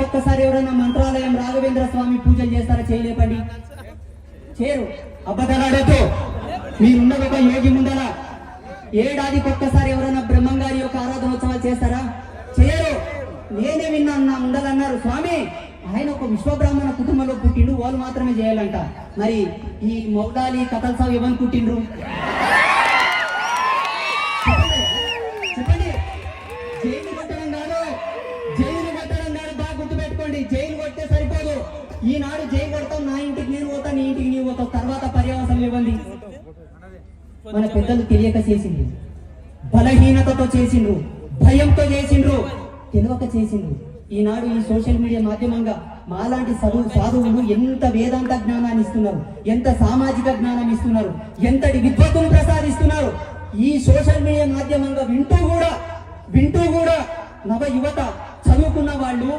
ఒక్కసారి ఎవరైనా మంత్రాలయం రాఘవేంద్ర స్వామి పూజలు చేస్తారా? చేయలేపండి, చేరు. అబద్ధాలాడొద్దు. మీరున్నది ఒక యోగి ముందర. ఏడాదికి ఒక్కసారి ఎవరైనా బ్రహ్మంగారి యొక్క ఆరాధనోత్సవాలు చేస్తారా? చేయరు. నేనే విన్నాను, నా ముందలన్నారు, స్వామి ఆయన ఒక విశ్వబ్రాహ్మణ కుటుంబంలో పుట్టిండు, వాళ్ళు మాత్రమే చేయాలంట. మరి ఈ మౌలాలి కథల్ సాబ్ ఎవరు పుట్టిండ్రు? చెప్పండి. జైలు కొట్టడం కాదు, జైలు కొట్టడం కాదు. బాగా గుర్తుపెట్టుకోండి, జైలు కొట్టే సరిపోదు. ఈనాడు జైలు కొడతాం, నా ఇంటికి నేను పోతా, నీ ఇంటికి నీవు పోతావు, తర్వాత పర్యవసనం ఇవ్వండి. మన పెద్దలు తెలియక చేసిండ్రు, బలహీనతతో చేసిండ్రు, భయంతో చేసిండ్రు, తెలియక చేసిండ్రు. ఈనాడు ఈ సోషల్ మీడియా మాధ్యమంగా మాలాంటి సాధువులు ఎంత వేదాంత జ్ఞానాన్ని ఇస్తున్నారు, ఎంత సామాజిక జ్ఞానాన్ని ఇస్తున్నారు, ఎంతటి విద్వత్తును ప్రసాదిస్తున్నారు. ఈ సోషల్ మీడియా మాధ్యమంగా వింటూ కూడా నవ యువత చదువుకున్న వాళ్ళు